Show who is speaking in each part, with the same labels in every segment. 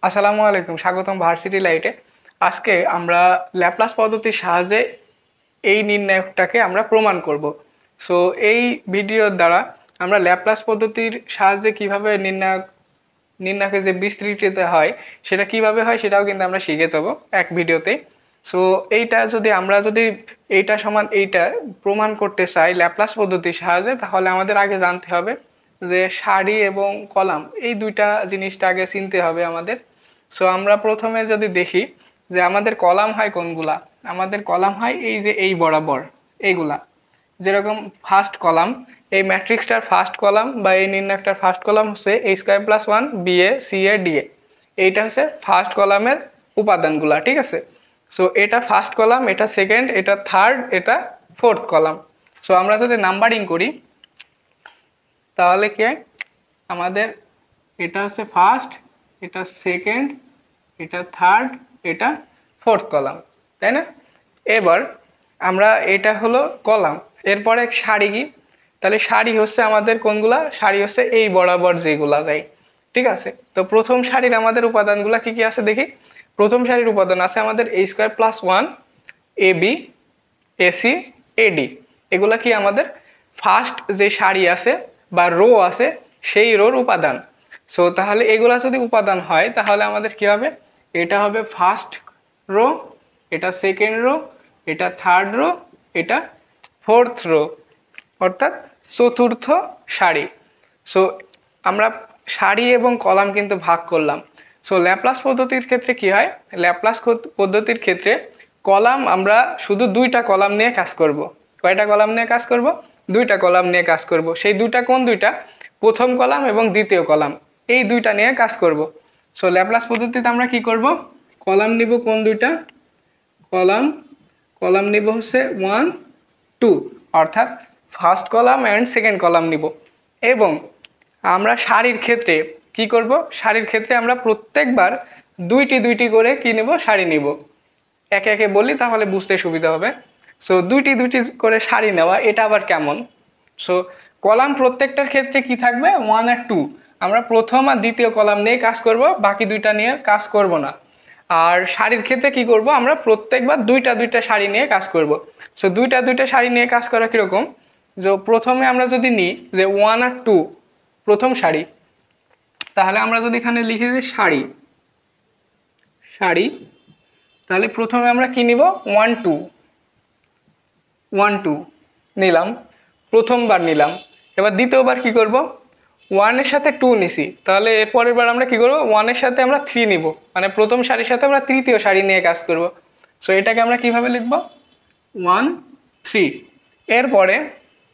Speaker 1: আসসালামু আলাইকুম, স্বাগতম ভার্সিটি লাইটে। আজকে আমরা ল্যাপ্লাস পদ্ধতির সাহায্যে এই নির্ণায়কটাকে আমরা প্রমাণ করব। সো এই ভিডিওর দ্বারা আমরা ল্যাপ্লাস পদ্ধতির সাহায্যে কিভাবে নির্ণায়কের যে বিস্তৃতিতে হয় সেটা কিভাবে হয় সেটাও কিন্তু আমরা শিখে যাব এক ভিডিওতে। সো আমরা যদি এইটা সমান এইটা প্রমাণ করতে চাই ল্যাপ্লাস পদ্ধতির সাহায্যে, তাহলে আমাদের আগে জানতে হবে যে সারি এবং কলাম এই দুইটা জিনিসটা আগে চিনতে হবে আমাদের। সো আমরা প্রথমে যদি দেখি যে আমাদের কলাম হয় কোনগুলা, আমাদের কলাম হয় এই যে এই বরাবর এইগুলা। যেরকম ফার্স্ট কলাম, এই ম্যাট্রিক্সটার ফার্স্ট কলাম বা এই নির্ণায়কটার ফার্স্ট কলাম হচ্ছে a square plus 1 b a c a d a। এইটা হচ্ছে ফার্স্ট কলামের উপাদানগুলা, ঠিক আছে। সো এটা ফার্স্ট কলাম, এটা সেকেন্ড, এটা থার্ড, এটা ফোর্থ কলাম। সো আমরা যদি নাম্বারিং করি তাহলে কি হয়, আমাদের এটা হচ্ছে ফার্স্ট, এটা সেকেন্ড, এটা থার্ড, এটা ফোর্থ কলাম, তাই না? এবার আমরা এটা হলো কলাম, এরপরে সারি কি? তাহলে সারি হচ্ছে আমাদের কোনগুলা? সারি হচ্ছে এই বরাবর যেগুলা যায়, ঠিক আছে। তো প্রথম সারির আমাদের উপাদানগুলা কি কি আছে দেখি। প্রথম সারির উপাদান আছে আমাদের a square plus 1 ab ac ad। এগুলা কি আমাদের ফার্স্ট যে সারি আছে বা রো আছে সেই রোর উপাদান। সো তাহলে এগুলা যদি উপাদান হয় তাহলে আমাদের কি হবে? এটা হবে ফার্স্ট রো, এটা সেকেন্ড রো, এটা থার্ড রো, এটা ফোর্থ রো, অর্থাৎ চতুর্থ সারি। সো আমরা সারি এবং কলাম কিন্তু ভাগ করলাম। সো ল্যাপ্লাস পদ্ধতির ক্ষেত্রে কি হয়? ল্যাপ্লাস পদ্ধতির ক্ষেত্রে কলাম আমরা শুধু দুইটা কলাম নিয়ে কাজ করব। কয়টা কলাম নিয়ে কাজ করব? দুইটা কলাম নিয়ে কাজ করব। সেই দুইটা কোন দুইটা? প্রথম কলাম এবং দ্বিতীয় কলাম, এই দুইটা নিয়ে কাজ করব। সো ল্যাপ্লাস পদ্ধতিতে আমরা কি করব? কলাম নিব কোন দুইটা? কলাম কলাম নিব হচ্ছে 1 2, অর্থাৎ first column and second column নিব। এবং আমরা সারির ক্ষেত্রে কি করব? সারির ক্ষেত্রে আমরা প্রত্যেকবার দুইটি দুইটি করে কি নিব? সারি নিব। একে একে বলি তাহলে বুঝতে সুবিধা হবে। সো দুইটি দুইটি করে সারি নেওয়া, এটা আবার কেমন? সো কলাম প্রত্যেকটার ক্ষেত্রে কি থাকবে? 1 আর 2। আমরা প্রথম আর দ্বিতীয় কলাম নিয়ে কাজ করব, বাকি দুইটা নিয়ে কাজ করব না। আর সারির ক্ষেত্রে কি করব? আমরা প্রত্যেকবার দুইটা দুইটা সারি নিয়ে কাজ করব। সো দুইটা দুইটা সারি নিয়ে কাজ করা কিরকম? যে প্রথমে আমরা যদি নিই যে 1 আর 2 প্রথম সারি, তাহলে আমরা যদি এখানে লিখে দিই সারি সারি, তাহলে প্রথমে আমরা কি নিব? 1 2 1 2 নিলাম, প্রথমবার নিলাম। এবার দ্বিতীয়বার কি করব? 1 এর সাথে 2 নিছি, তাহলে এর পরের বার আমরা কি করব? 1 এর সাথে আমরা 3 নিব, মানে প্রথম সারির সাথে আমরা তৃতীয় সারি নিয়ে কাজ করব। সো এটাকে আমরা কিভাবে লিখব? 1 3। এরপরে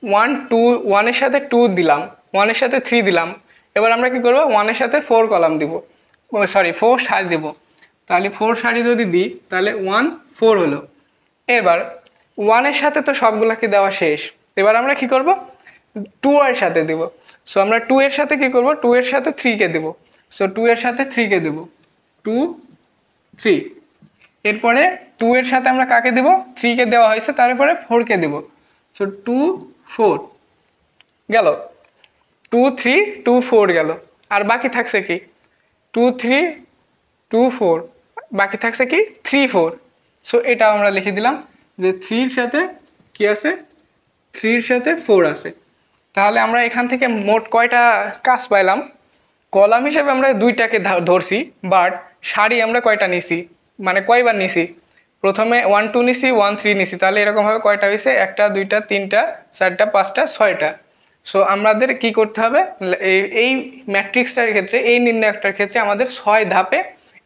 Speaker 1: 1 2 1 এর সাথে 2 দিলাম, 1 এর সাথে 3 দিলাম। এবার আমরা কি করব? 1 এর সাথে 4 কলাম দিব, সরি 4 সারি দিব। তাহলে 4 সারি যদি দিই তাহলে 1 4 হলো। এবার 1 এর সাথে তো সবগুলাকে দেওয়া শেষ, এবার আমরা কি করব? 2 এর সাথে দেব। সো আমরা 2 এর সাথে কি করব? 2 এর সাথে 3 কে দেব। সো 2 এর সাথে 3 কে দেব, 2 3। এরপরে 2 এর সাথে আমরা কাকে দেব? 3 কে দেওয়া হয়েছে, তারপরে 4 কে দেব। সো 2 4 গেল, 2 3 2 4 গেল। আর বাকি থাকছে কি? 2 3 2 4, বাকি থাকছে কি? 3 4। সো এটা আমরা লিখে দিলাম যে 3 এর সাথে কি আছে? 3 এর সাথে 4 আছে। তাহলে আমরা এখান থেকে মোট কয়টা কাজ পাইলাম? কলাম হিসেবে আমরা দুইটাকে ধরছি, বাট সারি আমরা কয়টা নিছি, মানে কয়বার নিছি? প্রথমে 1 2 নিছি, 1 3 নিছি, তাহলে এরকম ভাবে কয়টা হয়েছে? একটা দুইটা তিনটা চারটা পাঁচটা ছয়টা। সো আমাদের কি করতে হবে? এই ম্যাট্রিক্সটার ক্ষেত্রে, এই নির্ণায়কটার ক্ষেত্রে আমাদের 6 ধাপে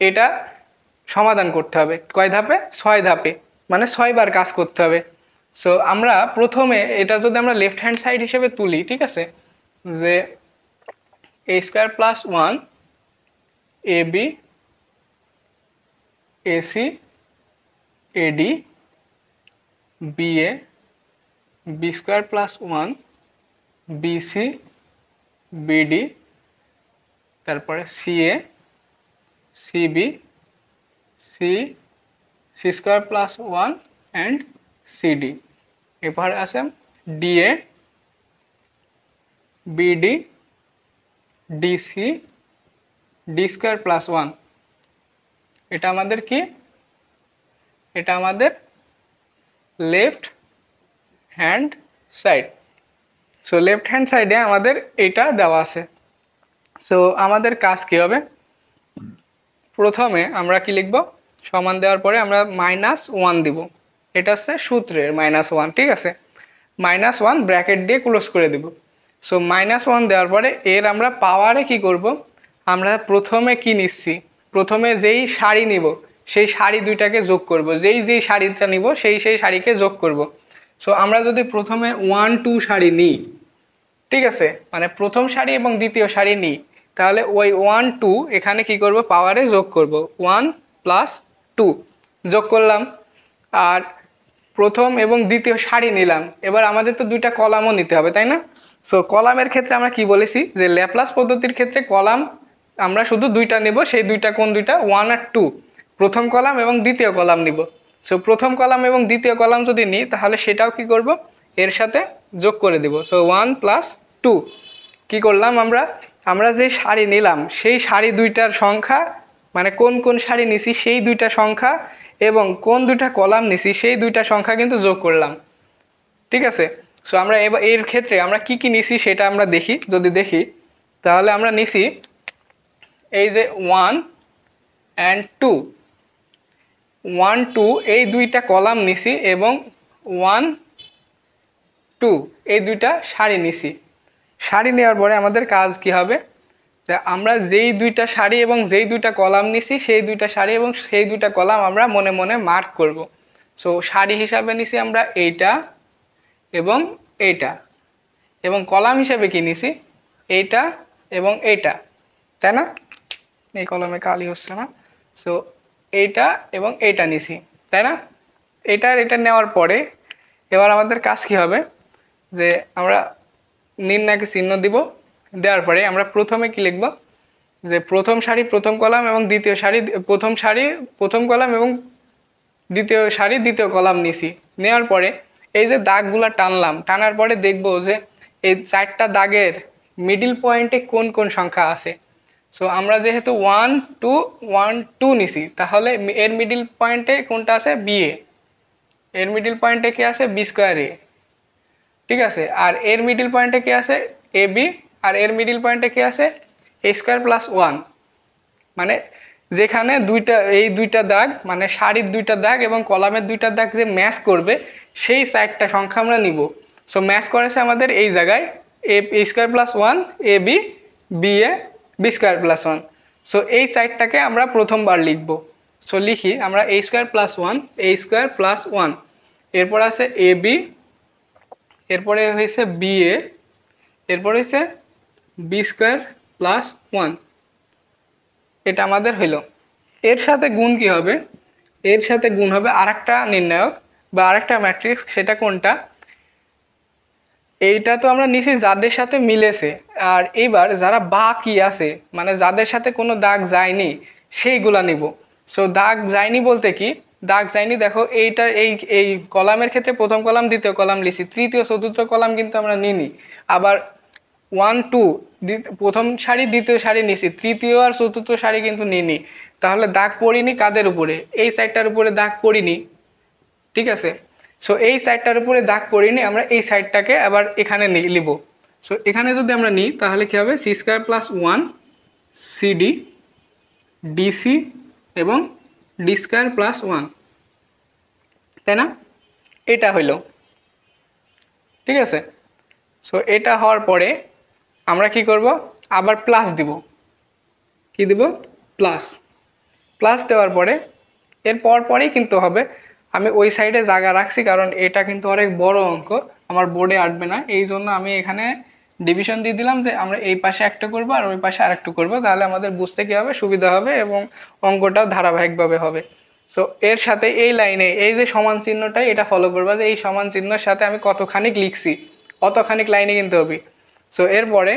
Speaker 1: এটা সমাধান করতে হবে। কয় ধাপে? 6 ধাপে, মানে 6 বার কাজ করতে হবে। সো আমরা প্রথমে এটা যদি আমরা লেফট হ্যান্ড সাইড হিসেবে তুলি, ঠিক আছে, যে a square plus 1 ab ac ad ba b square plus 1 bc bd, তারপরে ca cb c c square plus 1 and cd। এরপরে আছে da bd dc d square plus 1 এটা আমাদের কি, এটা আমাদের left hand side. So left hand সাইডে আমাদের এটা দেওয়া আছে। সো আমাদের কাজ কি হবে, প্রথমে আমরা কি লিখব, সমান দেওয়ার পরে আমরা -1 দিব। এটা হচ্ছে সূত্রের -1, ঠিক আছে। -1 ব্র্যাকেট দিয়ে ক্লোজ করে দিব। সো -1 দেওয়ার পরে এর আমরা পাওয়ারে কি করব, আমরা প্রথমে কি নিচ্ছি, প্রথমে যেই সারি নিব সেই সারি দুইটাকে যোগ করব, যেই সারিটা নিব সেই সারিকে যোগ করব। সো আমরা যদি প্রথমে 1 2 সারি নিই, ঠিক আছে, মানে প্রথম সারি এবং দ্বিতীয় সারি নিই, তাহলে ওই 1 2 এখানে কি করব, পাওয়ারে যোগ করব, 1 + 2 যোগ করলাম। আর প্রথম এবং দ্বিতীয় সারি নিলাম, এবার আমাদের তো দুইটা কলামও নিতে হবে, তাই না। সো কলামের ক্ষেত্রে আমরা কি বলেছি, যে ল্যাপ্লাস পদ্ধতির ক্ষেত্রে কলাম আমরা শুধু দুইটা নেব, সেই দুইটা কোন দুইটা, 1 আর 2, প্রথম কলাম এবং দ্বিতীয় কলাম নিব। সো প্রথম কলাম এবং দ্বিতীয় কলাম যদি নিই, তাহলে সেটাও কি করব, এর সাথে যোগ করে দিব। সো 1 + 2 কি করলাম, আমরা যে সারি নিলাম সেই সারি দুইটার সংখ্যা, মানে কোন কোন সারি নিছি সেই দুইটা সংখ্যা, এবং কোন দুইটা কলাম নিছি সেই দুইটা সংখ্যা কিন্তু যোগ করলাম, ঠিক আছে। সো আমরা এবার এর ক্ষেত্রে আমরা কি কি নিছি সেটা আমরা দেখি, যদি দেখি তাহলে আমরা নিছি এই যে 1 and 2, 1 2 এই দুইটা কলাম নিছি এবং 1 2 এই দুইটা সারি নিছি। সারি নেওয়ার পরে আমাদের কাজ কি হবে, যে আমরা যেই দুইটা সারি এবং যেই দুইটা কলাম নিছি সেই দুইটা সারি এবং সেই দুইটা কলাম আমরা মনে মনে মার্ক করব। সো সারি হিসাবে নিছি আমরা এইটা এবং এইটা, এবং কলাম হিসাবে কি নিছি এইটা এবং এইটা, তাই না। এই কলমে কালি হচ্ছে না। সো এইটা এবং এইটা নিছি, তাই না। এটা নেওয়ার পরে এবার আমাদের কাজ কি হবে, যে আমরা নির্ণায়ক চিহ্ন দিব। দেওয়ার পরে আমরা প্রথমে কি লিখব, যে প্রথম সারি প্রথম কলাম এবং দ্বিতীয় সারি প্রথম সারি প্রথম কলাম এবং দ্বিতীয় সারি দ্বিতীয় কলাম নিছি। নেওয়ার পরে এই যে দাগগুলা টানলাম, টানার পরে দেখব যে এই চারটা দাগের মিডিল পয়েন্টে কোন কোন সংখ্যা আছে। সো আমরা যেহেতু 1 2 1 2 নিছি, তাহলে এর মিডিল পয়েন্টে কোনটা আছে, বিএ, এর মিডিল পয়েন্টে কি আছে, বি স্কোয়ার এ, ঠিক আছে। আর এর মিডিল পয়েন্টে কি আছে, এ বি, আর এর মিডিল পয়েন্টে কি আছে, এ স্কোয়ার প্লাস 1। মানে যেখানে এই দুইটা দাগ, মানে সারির দুইটা দাগ এবং কলামের দুইটা দাগ যে ম্যাচ করবে সেই চারটা সংখ্যা আমরা নিব। সো ম্যাচ করেছে আমাদের এই জায়গায় এ square plus 1, A B, B A, B square plus 1। So এই সাইডটাকে আমরা প্রথমবার লিখব। সো লিখি আমরা এ স্কোয়ার প্লাস 1, এ স্কোয়ার প্লাস 1, এরপর আছে এ বি, এরপরে হয়েছে বি এ, এরপরে হয়েছে বি স্কোয়ার প্লাস 1। এটা আমাদের হইল। এর সাথে গুণ কি হবে, এর সাথে গুণ হবে আরেকটা নির্ণায়ক বা আরেকটা ম্যাট্রিক্স। সেটা কোনটা, এইটা তো আমরা নিছি যাদের সাথে মিলেছে, আর এইবার যারা বাকি আছে, মানে যাদের সাথে কোনো দাগ যায়নি সেইগুলা নিব। সো দাগ যায়নি বলতে কি, দাগ যায়নি দেখো এইটার এই কলামের ক্ষেত্রে প্রথম কলাম দ্বিতীয় কলাম লিখছি, তৃতীয় চতুর্থ কলাম কিন্তু আমরা নিনি। আবার 1 2 প্রথম সারি দ্বিতীয় সারি নিছি, তৃতীয় আর চতুর্থ সারি কিন্তু নিনি। তাহলে দাগ পড়িনি কাদের উপরে, এই সাইডটার উপরে দাগ পড়িনি, ঠিক আছে। সো এই সাইডটার উপরে দাগ পড়িনি, আমরা এই সাইডটাকে আবার এখানে নিব। সো এখানে যদি আমরা নিই তাহলে কি হবে, C square plus 1 CD DC এবং ডি স্কোয়ার প্লাস 1, তাই না। এটা হইল, ঠিক আছে। সো এটা হওয়ার পরে আমরা কি করব, আবার প্লাস দিব, কি দিব, প্লাস। প্লাস দেওয়ার পরে এর পরেই কিন্তু হবে, আমি ওই সাইডে জায়গা রাখছি কারণ এটা কিন্তু অনেক বড় অঙ্ক, আমার বোর্ডে আঁটবে না, এই জন্য আমি এখানে ডিভিশন দিয়ে দিলাম যে আমরা এই পাশে একটা করব আর ওই পাশে আরেকটু করব, তাহলে আমাদের বুঝতে কি হবে, সুবিধা হবে এবং অঙ্কটাও ধারাবাহিকভাবে হবে। সো এর সাথে এই লাইনে এই যে সমান চিহ্নটাই এটা ফলো করবা, যে এই সমান চিহ্নের সাথে আমি কতখানিক লিখছি অতখানিক লাইনে কিন্তু হবে। সো এরপরে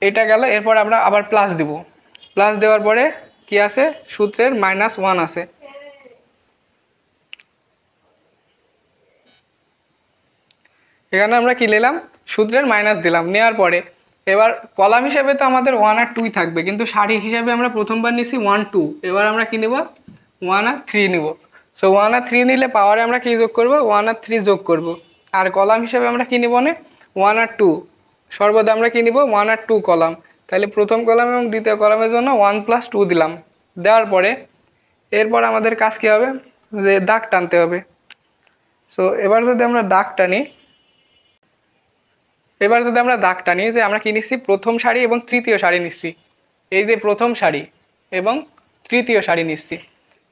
Speaker 1: এটা গেল, এরপর আমরা আবার প্লাস দিব। প্লাস দেওয়ার পরে কি আছে, সূত্রের -1 আছে। এখানে আমরা কি নিলাম, সূত্রের মাইনাস দিলাম। নেওয়ার পরে এবার কলাম হিসেবে তো আমাদের 1 আর 2 থাকবে, কিন্তু সারি হিসেবে আমরা প্রথমবার নিছি 1 2, এবার আমরা কি নেব 1 আর 3 নিব। সো 1 আর 3 নিলে পাওয়ারে আমরা কি যোগ করব 1 আর 3 যোগ করব। আর কলাম হিসেবে আমরা কি নিব না 1 আর 2, সর্বদা আমরা কি নিব 1 আর 2 কলাম। তাহলে প্রথম কলাম এবং দ্বিতীয় কলামের জন্য 1 প্লাস 2 দিলাম। দেওয়ার পরে এরপর আমাদের কাজ কি হবে, যে দাগ টানতে হবে। সো এবার যদি আমরা দাগ টানি, যে আমরা কি নিচ্ছি প্রথম সারি এবং তৃতীয় সারি নিচ্ছি। এই যে প্রথম সারি এবং তৃতীয় সারি নিচ্ছি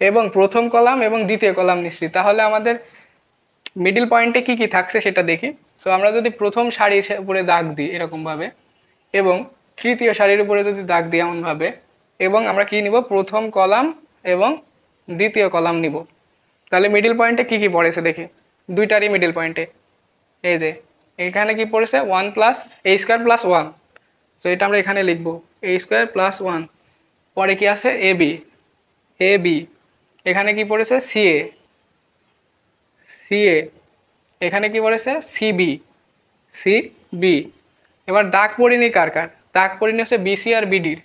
Speaker 1: এবং প্রথম কলাম এবং দ্বিতীয় কলাম নিচ্ছি, তাহলে আমাদের মিডল পয়েন্টে কি কি থাকছে সেটা দেখি। সো আমরা যদি প্রথম সারির উপরে দাগ দিই এরকমভাবে এবং তৃতীয় সারির উপরে যদি দাগ দিই এমনভাবে, এবং আমরা কি নিব প্রথম কলাম এবং দ্বিতীয় কলাম নিব, তাহলে মিডল পয়েন্টে কি কি পড়েছে দেখি। দুইটারই মিডল পয়েন্টে এই যে এখানে কি পড়েছে 1 প্লাস এ স্কোয়ার প্লাস 1। তো এটা আমরা এখানে লিখবো এ স্কোয়ার প্লাস 1। পরে কি আছে এ বি, এখানে কি পড়েছে সিএ, এখানে কি পড়েছে সিবি। এবার দাগ পড়িনি কার কার, দাগ পড়িনি হচ্ছে বিসি আর বিডির।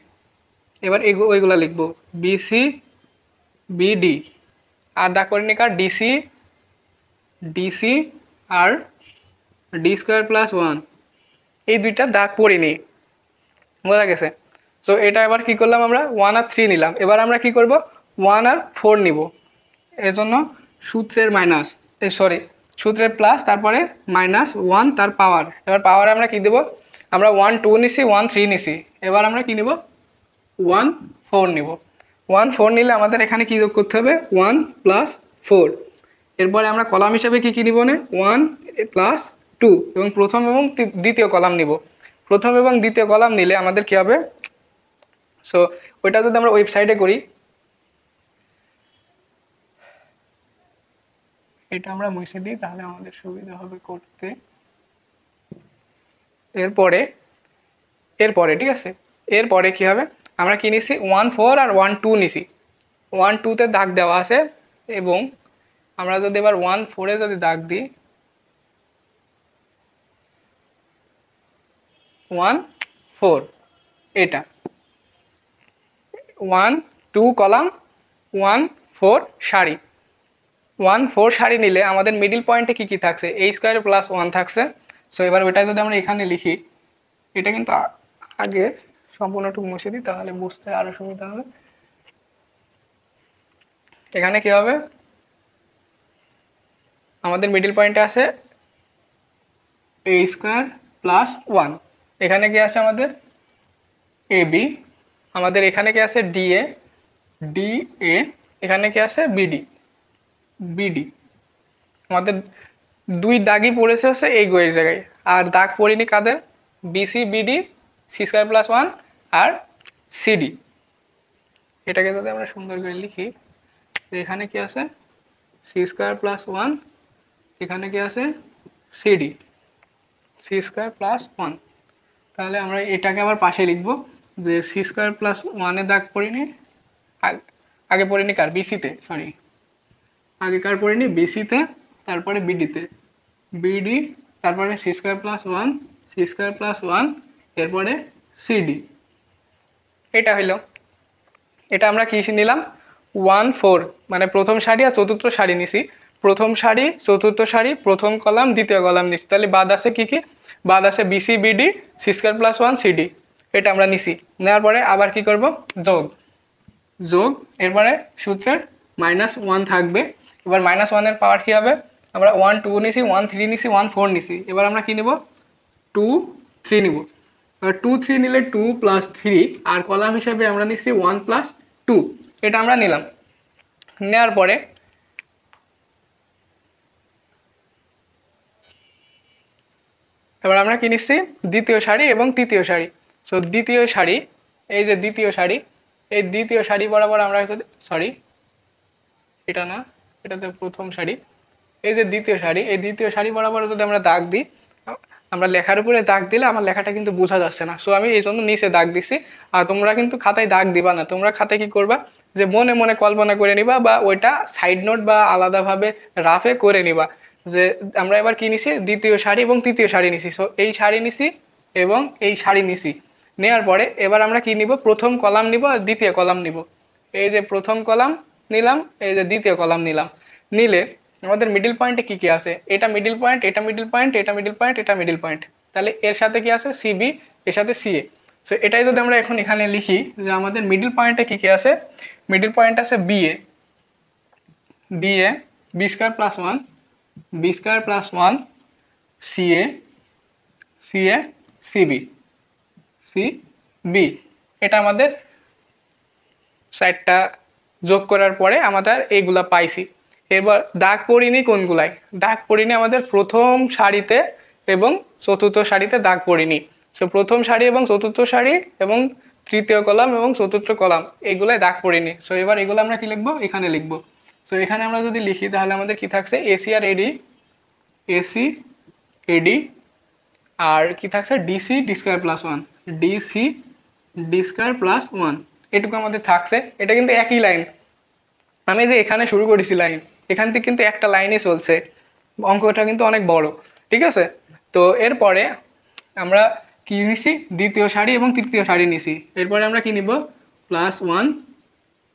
Speaker 1: এবার ওইগুলা লিখবো বিসি বিডি। আর দাগ পড়িনি কার ডিসি আর ডি স্কোয়ার প্লাস 1, এই দুইটা দাগ পড়িনি, বোঝা গেছে। সো এটা এবার কি করলাম আমরা 1 আর 3 নিলাম। এবার আমরা কি করব 1 আর 4 নিব। এর জন্য সূত্রের প্লাস তারপরে -1 তার পাওয়ার। এবার পাওয়ারে আমরা কি দেব, আমরা 1 2 নিছি 1 3 নিছি, এবার আমরা কি নিব 1 4 নিব। 1 4 নিলে আমাদের এখানে কি যোগ করতে হবে 1 প্লাস 4। এরপরে আমরা কলাম হিসাবে কি কি নিব না 1 প্লাস 2 এবং প্রথম এবং দ্বিতীয় কলাম নিব। প্রথম এবং দ্বিতীয় কলাম নিলে আমাদের কি হবে, সো ওইটা যদি আমরা ওয়েবসাইটে করি, এটা আমরা মুছে দিই তাহলে আমাদের সুবিধা হবে করতে। এরপরে ঠিক আছে, এরপরে কি হবে আমরা কি নিছি 1 4 আর 1 2 নিছি। 1 2 তে দাগ দেওয়া আছে এবং আমরা যদি এবার 1 4 এ যদি দাগ দিই 1 4, এটা 1 2 কলাম 1 4 সারি। 1 4 সারি নিলে আমাদের মিডল পয়েন্টে কি কি থাকছে এ স্কোয়ার প্লাস 1 থাকছে। সো এবার ওইটা যদি আমরা এখানে লিখি, এটা কিন্তু আগে সম্পূর্ণটুকু মুছে দিই তাহলে বুঝতে আরো সুবিধা হবে। এখানে কি হবে আমাদের মিডল পয়েন্টে আছে এ স্কোয়ার প্লাস 1, এখানে কি আছে আমাদের এ বি, আমাদের এখানে কি আছে ডিএ, এখানে কি আছে বিডি। আমাদের দুই দাগই পড়েছে হচ্ছে এই গোয়ের জায়গায়, আর দাগ পড়িনি কাদের BC BD C square plus 1 আর সিডি। এটাকে যদি আমরা সুন্দর করে লিখি, এখানে কি আছে সি স্কোয়ার প্লাস 1, এখানে কি আছে সি স্কোয়ার প্লাস 1। তাহলে আমরা এটাকে আবার পাশে লিখবো যে সি স্কোয়ার প্লাস 1-এ দাগ পড়িনি, আগে পড়িনি কার বিসিতে, আগেকার পড়িনি বিসিতে, তারপরে বিডিতে বিডি, তারপরে সি স্কোয়ার প্লাস 1, এরপরে সিডি। এটা হইল, এটা আমরা কি নিলাম 1 4, মানে প্রথম সারি আর চতুর্থ সারি নিছি। প্রথম সারি চতুর্থ সারি প্রথম কলাম দ্বিতীয় কলাম নিছি, তাহলে বাদ আছে কি কি, বাদ আছে BC BD C square plus 1 CD. এটা আমরা নিছি, নেওয়ার পরে আবার কি করব যোগ, এরপরে সূত্রের -1 থাকবে। এবার -1 এর পাওয়ার কি হবে, আমরা 1 2 নিছি 1 3 নিছি 1 4 নিছি, এবার আমরা কি নিব 2 3 নিব। এবার 2 3 নিলে 2 প্লাস 3, আর কলাম হিসাবে আমরা নিছি 1 প্লাস 2, এটা আমরা নিলাম। নেওয়ার পরে এবার আমরা কি নিচ্ছি দ্বিতীয় সারি এবং তৃতীয় সারি। সো দ্বিতীয় সারি, এই যে দ্বিতীয় সারি, এই দ্বিতীয় সারি বরাবর আমরা এটা না, এটাতে প্রথম সারি, এই যে দ্বিতীয় সারি, এই দ্বিতীয় সারি বরাবর যদি আমরা দাগ দিই, আমরা লেখার উপরে দাগ দিলে আমার লেখাটা কিন্তু বোঝা যাচ্ছে না। সো আমি এই জন্য নিচে দাগ দিছি। আর তোমরা কিন্তু খাতায় দাগ দিবা না, তোমরা খাতায় কি করবা যে মনে মনে কল্পনা করে নিবা বা ওইটা সাইড নোট বা আলাদাভাবে রাফে করে নিবা যে আমরা এবার কি নিছি দ্বিতীয় সারি এবং তৃতীয় সারি নিছি। সো এই সারি নিছি এবং এই সারি নিছি। নেওয়ার পরে এবার আমরা কি নিব, প্রথম কলাম নিব আর দ্বিতীয় কলাম নিব। এই যে প্রথম কলাম নিলাম, এই যে দ্বিতীয় কলাম নিলাম। নিলে আমাদের মিডিল পয়েন্টে কি কি আছে, এটা মিডিল পয়েন্ট, এটা মিডিল পয়েন্ট, এটা মিডিল পয়েন্ট, এটা মিডিল পয়েন্ট। তাহলে এর সাথে কি আছে, সিবি, এর সাথে সিএ। সো এটাই যদি আমরা এখন এখানে লিখি যে আমাদের মিডিল পয়েন্টে কি কি আছে, মিডিল পয়েন্ট আছে BA, BA B square plus one, B square plus one, CA, CA, CB, CB. এটা আমাদের সাইডটা যোগ করার পরে আমাদের এইগুলা পাইছি। এবার দাগ পড়িনি কোনগুলাই, দাগ পড়িনি আমাদের প্রথম সারিতে এবং চতুর্থ সারিতে দাগ পড়িনি। সো প্রথম সারি এবং চতুর্থ সারি এবং তৃতীয় কলাম এবং চতুর্থ কলাম এগুলাই দাগ পড়িনি। সো এবার এগুলো আমরা কি লিখবো, এখানে লিখবো। সো এখানে আমরা যদি লিখি তাহলে আমাদের কি থাকছে, এসি আর এডি, এসি এডি, আর কি থাকছে DC D square plus one, DC D square plus one, এটুকু আমাদের থাকছে। এটা কিন্তু একই লাইন, আমি যে এখানে শুরু করেছি লাইন, এখান থেকে কিন্তু একটা লাইনই চলছে, অঙ্কটা কিন্তু অনেক বড়, ঠিক আছে। তো এরপরে আমরা কি নিছি, দ্বিতীয় সারি এবং তৃতীয় সারি নিছি। এরপরে আমরা কি নিব, প্লাস ওয়ান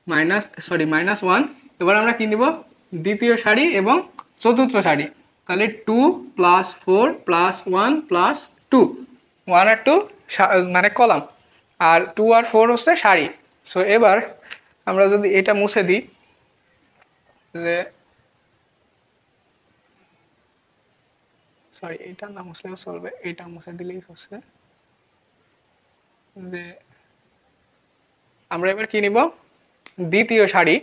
Speaker 1: মাইনাস ওয়ান। এবার আমরা কি নিব, দ্বিতীয় সারি এবং চতুর্থ সারি। তাহলে 2 প্লাস 4 প্লাস 1 প্লাস 2, 1 আর 2 মানে কলাম, আর 2 আর 4 হচ্ছে সারি। সো এবার আমরা যদি এটা মুছে দিই, যে সরি এটা না মুছলেও চলবে, এটা মুছে দিলেই হচ্ছে। যে আমরা এবার কি নিব, দ্বিতীয় সারি,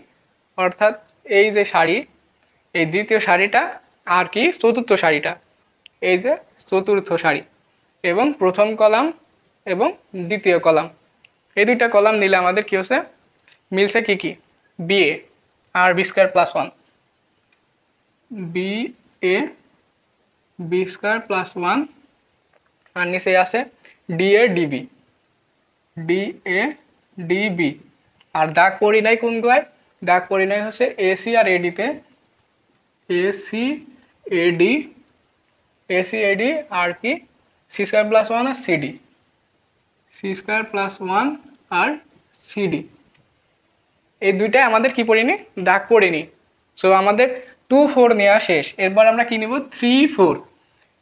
Speaker 1: অর্থাৎ এই যে সারি, এই দ্বিতীয় সারিটা আর কি চতুর্থ সারিটা, এই যে চতুর্থ সারি এবং প্রথম কলাম এবং দ্বিতীয় কলাম, এই দুইটা কলাম নিলে আমাদের কি হচ্ছে, মিলছে কি কি, বিএ আর B square plus one, B A B square plus one, আর নিচে আছে D A DB, D A DB. আর দাগ পড়ি নাই কোনগুলায়, দাগ পড়ি নাই হচ্ছে এসি আর এডিতে, এসি এডি, এসি এডি, আর কি সি স্কয়ার প্লাস ওয়ান আর CD, C square plus one আর সিডি। এই দুইটাই আমাদের কি পড়িনি, দাগ পড়িনি। সো আমাদের 2 4 নেওয়া শেষ। এরপর আমরা কি নিব, 3 4।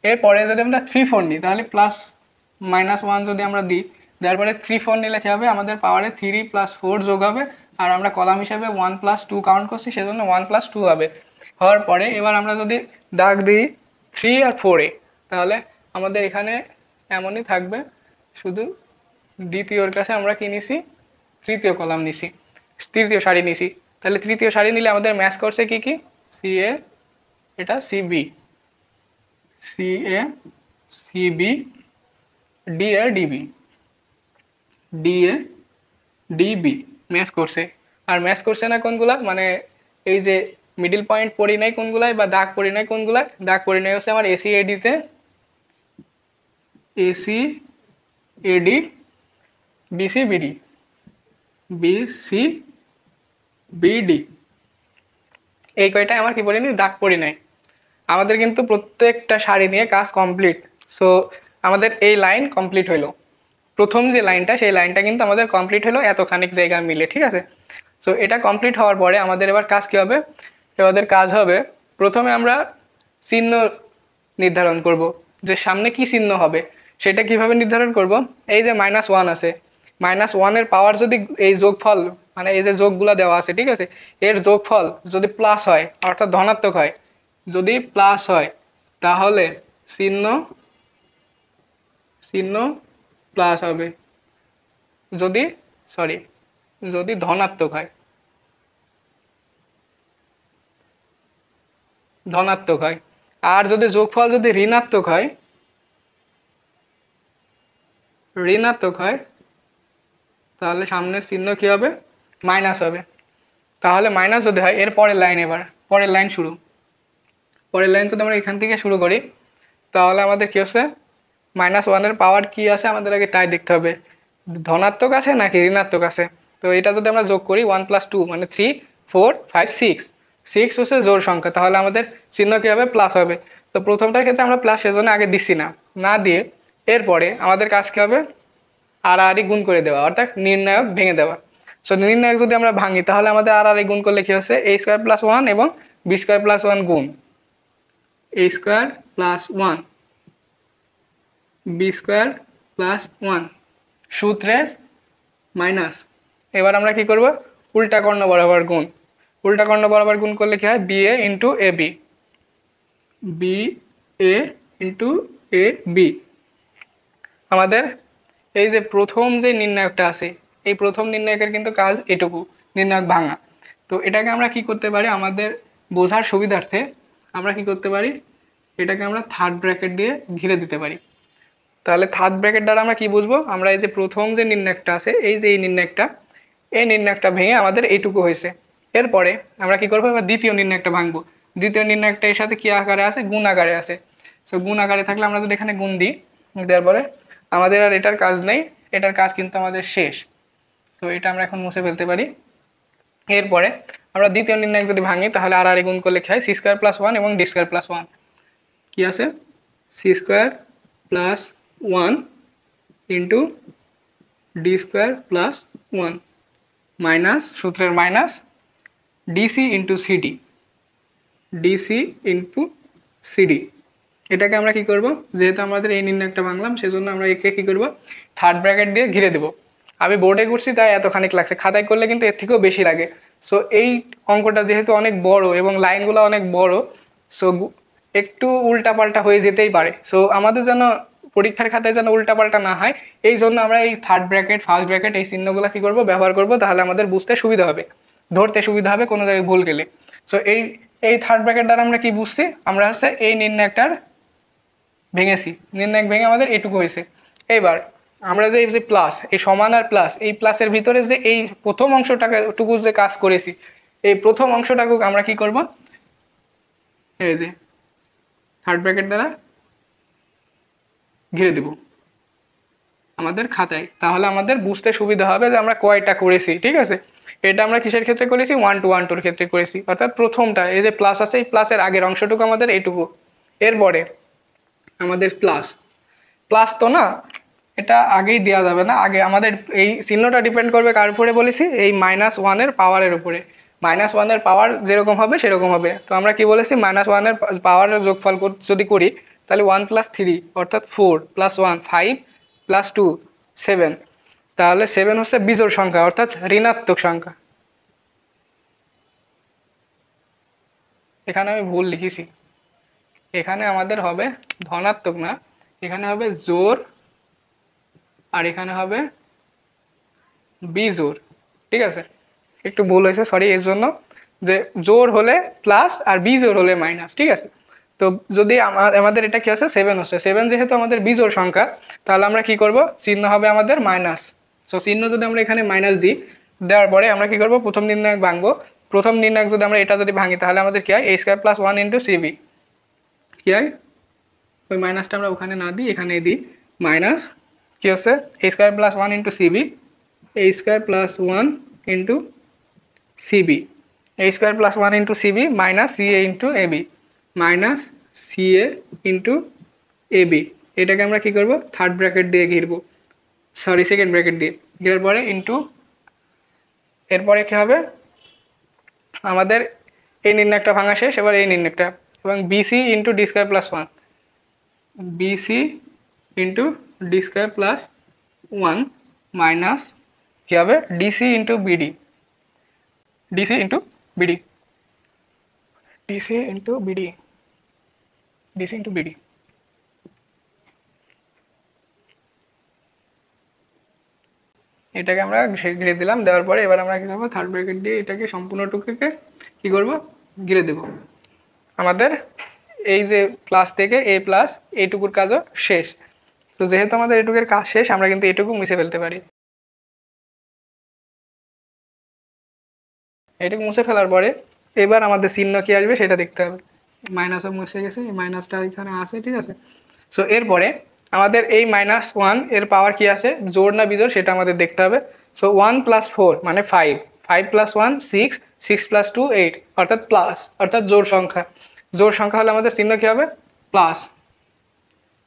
Speaker 1: এরপরে যদি আমরা 3 4 নিই তাহলে প্লাস মাইনাস ওয়ান যদি আমরা দিই, তারপরে 3 4 নিলে কি হবে, আমাদের পাওয়ারে 3 প্লাস 4 যোগ হবে, আর আমরা কলাম হিসাবে 1 প্লাস 2 কাউন্ট করছি, সেজন্য 1 প্লাস 2 হবে। হওয়ার পরে এবার আমরা যদি দাগ দিই 3 আর 4-এ, তাহলে আমাদের এখানে এমনই থাকবে, শুধু দ্বিতীয়র কাছে আমরা কি নিছি, তৃতীয় কলাম নিছি, তৃতীয় সারি নিছি। তাহলে তৃতীয় সারি নিলে আমাদের ম্যাচ করছে কি কি, সিএ, এটা CB, CA CB, DA DB, DA DB match করছে। আর ম্যাচ করছে না কোনগুলা, মানে এই যে মিডিল পয়েন্ট পড়ি নাই কোনগুলাই, বা দাগ পড়ি নাই কোনগুলাই, দাগ পড়ি নাই হচ্ছে আমার এসি এডিতে, এসি এডি, বিসি বিডি, বিসি বিডি, এই কয়টাই আমার কি পড়িনি, দাগ পড়ি নাই। আমাদের কিন্তু প্রত্যেকটা সারি নিয়ে কাজ কমপ্লিট। সো আমাদের এই লাইন কমপ্লিট হলো, প্রথম যে লাইনটা সেই লাইনটা কিন্তু আমাদের কমপ্লিট হলো এতখানিক জায়গা মিলে, ঠিক আছে। সো এটা কমপ্লিট হওয়ার পরে আমাদের এবার কাজ কি হবে, আমাদের কাজ হবে প্রথমে আমরা চিহ্ন নির্ধারণ করব, যে সামনে কি চিহ্ন হবে সেটা কিভাবে নির্ধারণ করব। এই যে মাইনাস ওয়ান আছে, মাইনাস ওয়ানের পাওয়ার যদি এই যোগফল, মানে এই যে যোগগুলা দেওয়া আছে, ঠিক আছে, এর যোগফল যদি প্লাস হয় অর্থাৎ ধনাত্মক হয়, যদি প্লাস হয় তাহলে চিহ্ন চিহ্ন প্লাস হবে, যদি যদি ধনাত্মক হয়, ধনাত্মক হয়। আর যদি যোগফল যদি ঋণাত্মক হয়, ঋণাত্মক হয়, তাহলে সামনের চিহ্ন কি হবে, মাইনাস হবে। তাহলে মাইনাস যদি হয়, এর পরের লাইন, এবার পরের লাইন শুরু, পরের লাইন যদি আমরা এখান থেকে শুরু করি, তাহলে আমাদের কি হচ্ছে, মাইনাস ওয়ানের পাওয়ার কি আছে আমাদের আগে তাই দেখতে হবে, ধনাত্মক আছে নাকি ঋণাত্মক আছে। তো এটা যদি আমরা যোগ করি 1 প্লাস 2 মানে 3 4 5 6, 6 হচ্ছে জোড় সংখ্যা, তাহলে আমাদের চিহ্ন কি হবে, প্লাস হবে। তো প্রথমটার ক্ষেত্রে আমরা প্লাস সেজন্য আগে দিচ্ছি না, না দিয়ে এরপরে আমাদের কাজ কি হবে, আড়াআড়ি গুণ করে দেওয়া, অর্থাৎ নির্ণায়ক ভেঙে দেওয়া। সো নির্ণায়ক যদি আমরা ভাঙি তাহলে আমাদের আড়াআড়ি গুণ করলে কি হচ্ছে, a স্কয়ার প্লাস 1 এবং b স্কয়ার প্লাস 1 গুণ a square plus 1 b square plus 1 সূত্রের মাইনাস। এবার আমরা কি করব, উল্টা কর্ণ বরাবর গুণ। উল্টা কর্ণ বরাবর গুণ করলে কি হয়, ba into A B, B A into A B. আমাদের এই যে প্রথম যে নির্ণায়কটা আছে, এই প্রথম নির্ণায়কের কিন্তু কাজ এটুকু, নির্ণায়ক ভাঙা। তো এটাকে আমরা কি করতে পারি, আমাদের বোঝার সুবিধার্থে আমরা কি করতে পারি, এটাকে আমরা থার্ড ব্র্যাকেট দিয়ে ঘিরে দিতে পারি। তাহলে থার্ড ব্র্যাকেট দ্বারা আমরা কি বুঝবো, আমরা এই যে প্রথম যে নির্ণায়কটা আছে, এই যে এই নির্ণায়কটা ভেঙে আমাদের এইটুকু হয়েছে। এরপরে আমরা কি করবো, এবার দ্বিতীয় নির্ণায়কটা ভাঙবো। দ্বিতীয় নির্ণায়কটা এর সাথে কি আকারে আছে, গুণ আকারে আছে। সো গুণ আকারে থাকলে আমরা যদি এখানে গুণ দিই, দেওয়ার পরে আমাদের আর এটার কাজ নেই, এটার কাজ কিন্তু আমাদের শেষ। সো এটা আমরা এখন মুছে ফেলতে পারি। এরপরে আমরা দ্বিতীয় নির্ণায়ক যদি ভাঙি তাহলে আর গুণ করলে কি হয়, সি স্কয়ার প্লাস 1 এবং ডি স্কয়ার প্লাস 1 কি আছে, C square plus 1 into D square plus 1 minus, সূত্রের minus, DC into CD, DC into CD. এটাকে আমরা কি করব, যেহেতু আমাদের এই নির্ণায়কটা ভাঙলাম সেজন্য আমরা একে কি করব, থার্ড ব্র্যাকেট দিয়ে ঘিরে দেব। আমি বোর্ডে করছি তাই এতখানিক লাগছে, খাতায় করলে কিন্তু এর থেকেও বেশি লাগে। সো এই অঙ্কটা যেহেতু অনেক বড় এবং লাইনগুলো অনেক বড়, সো একটু উল্টাপাল্টা হয়ে যেতেই পারে। সো আমাদের যেন পরীক্ষার খাতায় যেন উল্টাপাল্টা না হয়, এই জন্য আমরা এই থার্ড ব্র্যাকেট, ফার্স্ট ব্র্যাকেট, এই চিহ্নগুলো কি করব, ব্যবহার করব। তাহলে আমাদের বুঝতে সুবিধা হবে, ধরতে সুবিধা হবে কোনো জায়গায় ভুল গেলে। সো এই থার্ড ব্র্যাকেট দ্বারা আমরা কি বুঝছি, আমরা হচ্ছে এই নির্ণায়কটার ভেঙেছি, নির্ণায়ক ভেঙে আমাদের এটুকু হয়েছে। এবার আমরা যে এই যে প্লাস, এই সমান আর প্লাস, এই প্লাসের ভিতরে যে এই প্রথম অংশটাটুকু যে কাজ করেছি, এই প্রথম অংশটাকে আমরা কি করব, এই যে থার্ড ব্র্যাকেট দ্বারা ঘিরে দেব আমাদের খাতায়। তাহলে আমাদের বুঝতে সুবিধা হবে যে আমরা কয়টা করেছি। ঠিক আছে, এটা আমরা কিসের ক্ষেত্রে করেছি, 1 to 1 2 এর ক্ষেত্রে করেছি। অর্থাৎ প্রথমটা এই যে প্লাস আছে, এই প্লাসের আগের অংশটুকু আমাদের এইটুকু। এরপরে আমাদের প্লাস, প্লাস তো না, এটা আগেই দেওয়া যাবে না। আগে আমাদের এই চিহ্নটা ডিপেন্ড করবে কার উপরে বলেছি, এই -1 এর পাওয়ারের উপরে। -1 এর পাওয়ার যেরকম হবে সেরকম হবে। তো আমরা কি বলেছি, -1 এর পাওয়ারের যোগফল যদি করি তাহলে 1 + 3 অর্থাৎ 4 + 1 5 + 2 7। তাহলে 7 হচ্ছে বিজোড় সংখ্যা, অর্থাৎ ঋণাত্মক সংখ্যা। এখানে আমি ভুল লিখেছি, এখানে আমাদের হবে ধনাত্মক না, এখানে হবে জোড়, আর এখানে হবে বিজোড়। ঠিক আছে, একটু ভুল হয়েছে, সরি এর জন্য। যে জোড় হলে প্লাস আর বিজোড় হলে মাইনাস। ঠিক আছে, তো যদি আমাদের এটা কি আছে, 7 হচ্ছে, 7 যেহেতু আমাদের বিজোড় সংখ্যা, তাহলে আমরা কি করব, চিহ্ন হবে আমাদের মাইনাস। সো চিহ্ন যদি আমরা এখানে মাইনাস দিই, দেওয়ার পরে আমরা কি করব, প্রথম নির্ণায়ক ভাঙবো। প্রথম নির্ণায়ক যদি আমরা এটা যদি ভাঙি তাহলে আমাদের কি হয়, a square plus 1 into CB কি হয়, ওই মাইনাসটা আমরা ওখানে না দিই, এখানে দিই মাইনাস, কি হচ্ছে, a square plus 1 into CB, a square plus 1 into CB, a square plus 1 into CB minus CA into AB, minus CA into AB. এটাকে আমরা কি করব, থার্ড ব্র্যাকেট দিয়ে ঘিরবো, সরি সেকেন্ড ব্র্যাকেট দিয়ে ঘিরার পরে ইন্টু, এরপরে কি হবে, আমাদের এই নির্ণায়কটা ভাঙা শেষ। এবার এই নির্ণায়কটা, এবং BC into D square plus 1, BC into D square plus 1 minus কি হবে, DC into BD, DC into BD, DC into BD, DC into BD. এটাকে আমরা ঘিরে দিলাম, দেওয়ার পরে এবার আমরা কি করবো, থার্ড ব্র্যাকেট দিয়ে এটাকে সম্পূর্ণটুকুকে কি করব, ঘিরে দেব। আমাদের এই যে প্লাস থেকে এ প্লাস এইটুকুর কাজও শেষ। তো যেহেতু আমাদের এটুকুর কাজ শেষ, আমরা কিন্তু এটুকু মুছে ফেলতে পারি। এটুকু মুছে ফেলার পরে এবার আমাদের চিহ্ন কি আসবে সেটা দেখতে হবে। মাইনাসও মুছে গেছে, এই মাইনাসটা এখানে আছে। ঠিক আছে, সো এরপরে আমাদের এই -1 এর পাওয়ার কি আছে, জোড় না বিজোড় সেটা আমাদের দেখতে হবে। সো 1 + 4 মানে 5, 5 + 1 6, 6 + 2 8 অর্থাৎ প্লাস, অর্থাৎ জোড় সংখ্যা। জোড় সংখ্যা হলে আমাদের চিহ্ন কি হবে, প্লাস,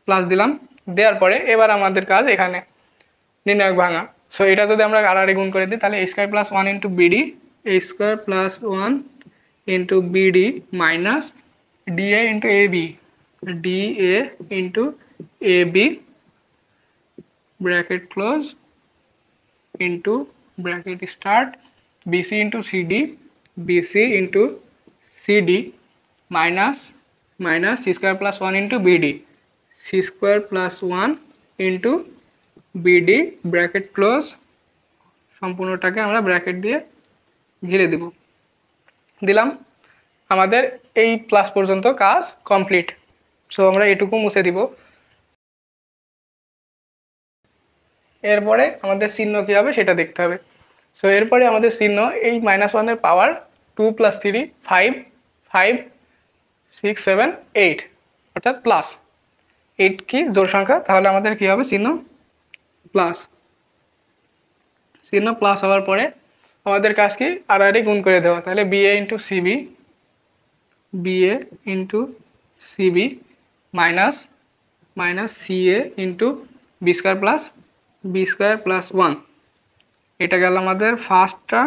Speaker 1: প্লাস দিলাম। দেওয়ার পরে এবার আমাদের কাজ এখানে নির্ণায়ক ভাঙা। সো এটা যদি আমরা আর গুণ করে দিই তাহলে a square plus 1 into BD, a square plus 1 into BD minus DA into AB, DA into AB bracket close into bracket start BC into CD, BC into CD minus minus C square plus 1 into BD, C square plus 1 into BD bracket close, সম্পূর্ণটাকে আমরা bracket দিয়ে ঘিরে দেব, দিলাম। আমাদের এই plus পর্যন্ত কাজ complete. So আমরা এটুকু মুছে দিব। এরপরে আমাদের চিহ্ন কী হবে সেটা দেখতে হবে। সো এরপরে আমাদের চিহ্ন এই -1 পাওয়ার 2 + 3 5 5 6 7 8 অর্থাৎ প্লাস 8 কি জোড় সংখ্যা, তাহলে আমাদের কি হবে চিহ্ন প্লাস। চিহ্ন প্লাস হওয়ার পরে আমাদের কাজ কি আর গুণ করে দেওয়া, তাহলে BA into CB, BA into CB minus minus CA into B square plus 1। এটা গেল আমাদের ফার্স্টটা,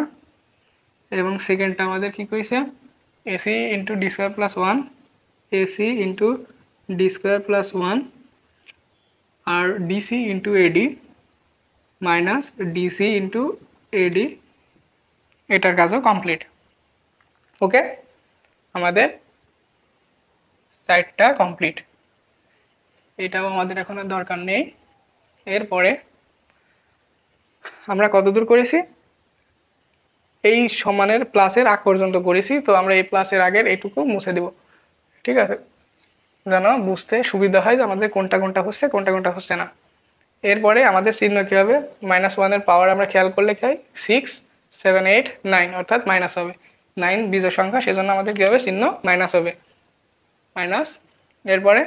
Speaker 1: এবং সেকেন্ডটা আমাদের কি কইছে AC into D square plus 1, AC into D square plus 1 আর DC into AD minus DC into AD. এটার কাজও কমপ্লিট। ওকে, আমাদের সাইডটা কমপ্লিট। এটাও আমাদের এখন আর দরকার নেই। এরপরে আমরা কতদূর করেছি, এই সমানের প্লাসের আগ পর্যন্ত করেছি। তো আমরা এই প্লাসের আগের এইটুকু মুছে দেব, ঠিক আছে, যেন বুঝতে সুবিধা হয় যে আমাদের কোনটা কোনটা হচ্ছে কোনটা কোনটা হচ্ছে না। এরপরে আমাদের চিহ্ন কী হবে, -1 পাওয়ার আমরা খেয়াল করলে কি হয় 6 7 8 9 অর্থাৎ মাইনাস হবে, 9 বিজোড় সংখ্যা, সেজন্য আমাদের কী হবে চিহ্ন মাইনাস হবে, মাইনাস। এরপরে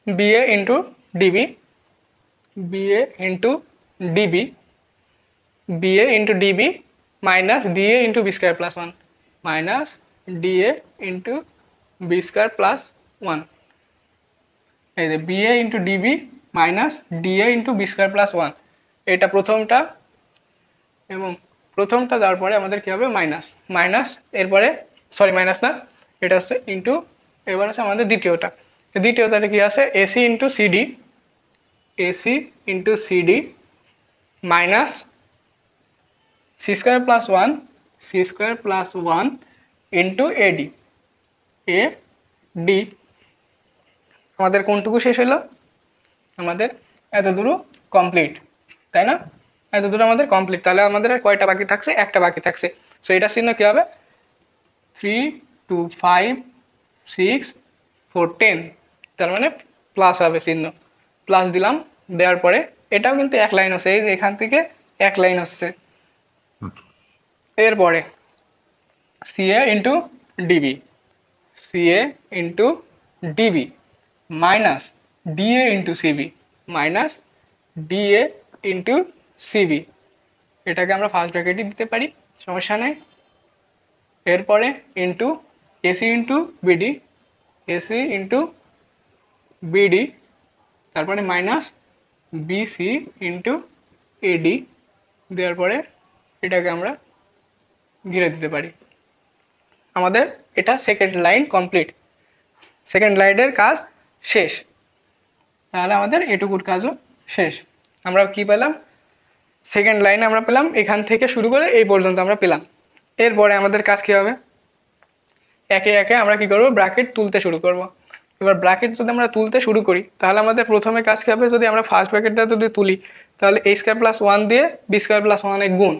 Speaker 1: BA into DB, BA into DB, BA into DB minus DA into B square plus 1, minus DA into B square plus 1। এই যে BA into DB minus DA into B square plus 1, এটা প্রথমটা, এবং প্রথমটা দেওয়ার পরে আমাদের কী হবে মাইনাস মাইনাস, এরপরে সরি মাইনাস না, এটা হচ্ছে ইন্টু, এবার আছে আমাদের দ্বিতীয়টা। দ্বিতীয়টাতে কি আছে AC into CD, AC into CD minus C square plus 1, C square plus 1 into AD, A D. আমাদের কোনটুকু শেষ হলো, আমাদের এত দূর কমপ্লিট, তাই না, এত দূর আমাদের কমপ্লিট। তাহলে আমাদের আর কয়টা বাকি থাকছে, একটা বাকি থাকছে। সো এটা চিহ্ন কী হবে 3 2 5 6 4 10, তার মানে প্লাস হবে চিহ্ন, প্লাস দিলাম। দেওয়ার পরে এটাও কিন্তু এক লাইন হচ্ছে, এই যে এখান থেকে এক লাইন হচ্ছে। এরপরে CA into DB, CA into DB minus DA into CB, minus DA into CB. এটাকে আমরা ফার্স্ট ব্র্যাকেটই দিতে পারি, সমস্যা নেই। এরপরে into AC into BD, AC into BD, তারপরে মাইনাস বিসি ইন্টু এডি, দেওয়ার পরে এটাকে আমরা ঘিরে দিতে পারি। আমাদের এটা সেকেন্ড লাইন কমপ্লিট, সেকেন্ড লাইনের কাজ শেষ। তাহলে আমাদের এটুকুর কাজও শেষ। আমরা কি পেলাম, সেকেন্ড লাইনে আমরা পেলাম এখান থেকে শুরু করে এই পর্যন্ত আমরা পেলাম। এরপরে আমাদের কাজ কী হবে, একে একে আমরা কি করব ব্র্যাকেট তুলতে শুরু করব। এবার ব্র্যাকেট যদি আমরা তুলতে শুরু করি তাহলে আমাদের প্রথমে কাজ কী হবে, যদি আমরা ফার্স্ট ব্র্যাকেটটা যদি তুলি তাহলে a স্কয়ার প্লাস 1 দিয়ে বি স্কয়ার প্লাস 1 এর গুণ।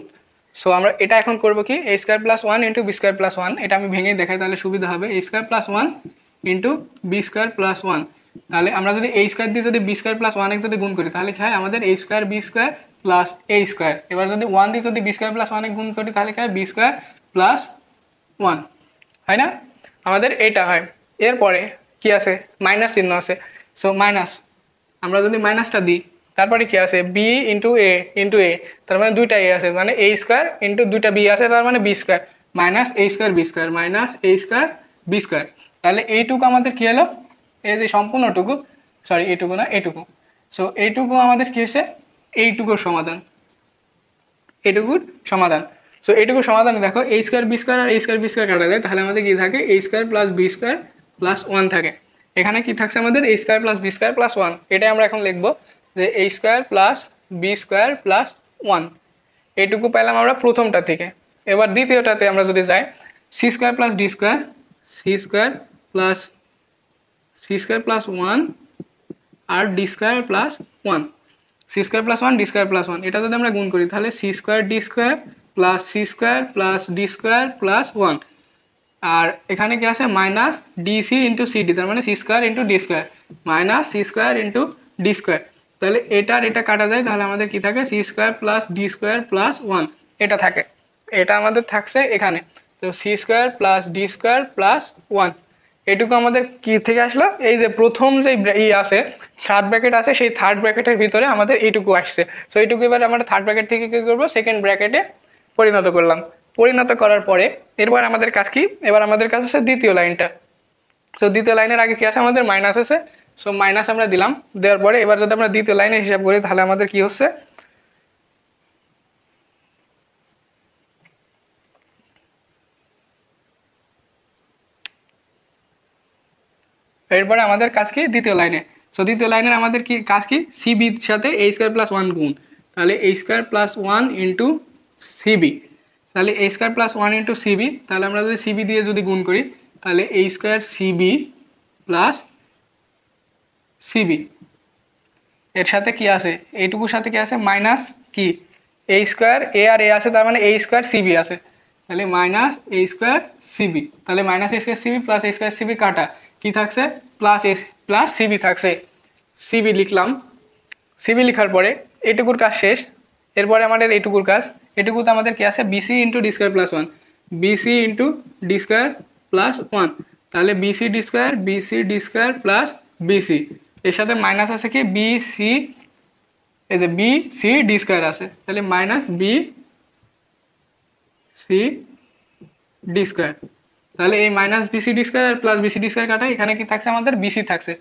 Speaker 1: সো আমরা এটা এখন করব কি a square plus 1 into B square plus 1, এটা আমি ভেঙে দেখাই তাহলে সুবিধা হবে। a square plus 1 into B square plus 1, তাহলে আমরা যদি a স্কয়ার দিয়ে যদি বি স্কয়ার প্লাস 1 যদি গুণ করি তাহলে কি হয় আমাদের a square B square plus a square. এবার যদি 1 দিয়ে যদি বি স্কয়ার প্লাস 1 গুণ করি তাহলে কি হয় বি স্কয়ার প্লাস 1, হয় না, আমাদের এটা হয়। এরপরে কি আছে মাইনাস চিহ্ন আছে, সো মাইনাস আমরা যদি মাইনাসটা দিই তারপরে কি আছে বি ইন্টু এ, তার মানে দুইটা এ আছে, মানে এ স্কয়ার ইন্টু দুইটা বি আছে, তার মানে বি স্কয়ার মাইনাস এ স্কয়ার বি স্কয়ার মাইনাস এ স্কয়ার বি স্কয়ার। তাহলে এইটুকু আমাদের কি হলো, এই যে সম্পূর্ণটুকু সরি এইটুকু না, এইটুকু। সো এইটুকু আমাদের কি হয়েছে, এইটুকুর সমাধান, এইটুকুর সমাধান। সো এইটুকুর সমাধানে দেখো a স্কোয়ার বি স্কোয়ার আর a স্কোয়ার বি স্কোয়ার কাটা যায়, তাহলে আমাদের কি থাকে a square plus B square plus one থাকে। এখানে কি থাকছে আমাদের a square plus B square plus one. এটাই আমরা এখন লিখবো যে a square plus B square plus one. এইটুকু পেলাম আমরা প্রথমটা থেকে। এবার দ্বিতীয়টাতে আমরা যদি যাই, C square plus D square, C square plus C square plus one আর D square plus one, C square plus one D square plus one. এটা যদি আমরা গুণ করি তাহলে C square D square plus C square plus D square plus one. আর এখানে কি আছে মাইনাস ডিসি ইন্টু সিডি, তার মানে C square into D square minus C square into D square. তাহলে এটার এটা কাটা যায়, তাহলে আমাদের কি থাকে C square plus D square plus one এটা থাকে। এটা আমাদের থাকছে এখানে। তো C square plus D square plus one, এটুকু আমাদের কি থেকে আসলো, এই যে প্রথম যে আছে থার্ড ব্র্যাকেট আছে, সেই থার্ড ব্র্যাকেটের ভিতরে আমাদের এইটুকু আসছে। সো এইটুকু এবার আমরা থার্ড ব্র্যাকেট থেকে কি করবো, সেকেন্ড ব্র্যাকেটে পরিণত করলাম। পরিণত করার পরে এরপর আমাদের কাজ কি, এবার আমাদের কাছে আছে দ্বিতীয় লাইনটা। সো দ্বিতীয় লাইনের আগে কি আছে আমাদের মাইনাস আছে, সো মাইনাস আমরা দিলাম। দেওয়ার পরে এবার যদি আমরা দ্বিতীয় লাইনে হিসাব করি তাহলে আমাদের কি হচ্ছে, এরপরে আমাদের কাজ কি দ্বিতীয় লাইনে। সো দ্বিতীয় লাইনের আমাদের কি কাজ কি, সিবির সাথে a স্কোয়ার প্লাস ওয়ান গুণ, তাহলে a square plus one into CB, তাহলে a square plus one into CB, তাহলে আমরা যদি সিবি দিয়ে যদি গুণ করি তাহলে a square CB plus CB. এর সাথে কি আছে, এইটুকুর সাথে কি আছে মাইনাস কি a স্কোয়ার, এ আর এ আছে, তার মানে a স্কোয়ার সিবি আছে, তাহলে মাইনাস a স্কোয়ার সিবি, তাহলে minus a square CB plus a square CB কাটা কি থাকছে প্লাস এ প্লাস সিবি থাকছে। সিবি লিখলাম, সিবি লেখার পরে এইটুকুর কাজ শেষ। এরপরে আমাদের এইটুকুর কাজ, এটুকুতে আমাদের কি আছে BC into D square plus one, BC into D square plus one, তাহলে BC D square plus BC, এর সাথে মাইনাস আছে কি বিসি, এই যে বি সি ডি স্কোয়ার আছে, তাহলে minus B C D square, তাহলে এই মাইনাস বিসি ডি স্কোয়ার আর প্লাস বিসি ডি স্কোয়ার কাটা এখানে কি থাকছে আমাদের বিসি থাকছে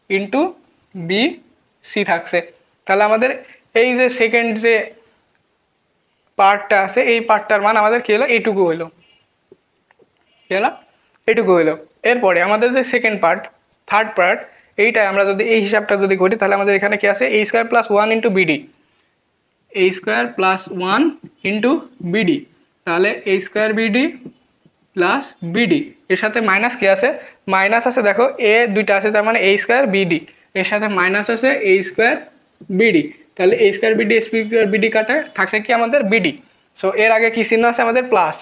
Speaker 1: ইন্টু বি সি থাকছে। তাহলে আমাদের এই যে সেকেন্ড যে পার্টটা আছে এই পার্টটার মান আমাদের কি হলো, এইটুকু হইলো, কি হলো এইটুকু হইলো। এরপরে আমাদের যে সেকেন্ড পার্ট থার্ড পার্ট, এইটা আমরা যদি এই হিসাবটা যদি করি তাহলে আমাদের এখানে কি আছে a square plus one into BD, a square plus one into BD, তাহলে a square BD plus BD, এর সাথে মাইনাস কি আছে, মাইনাস আছে দেখো এ দুইটা আছে, তার মানে a স্কোয়ার বিডি, এর সাথে মাইনাস আছে a স্কোয়ার বিডি, তাহলে a square BD square BD কাটা থাকছে কি আমাদের বিডি। সো এর আগে কি চিহ্ন আছে আমাদের প্লাস,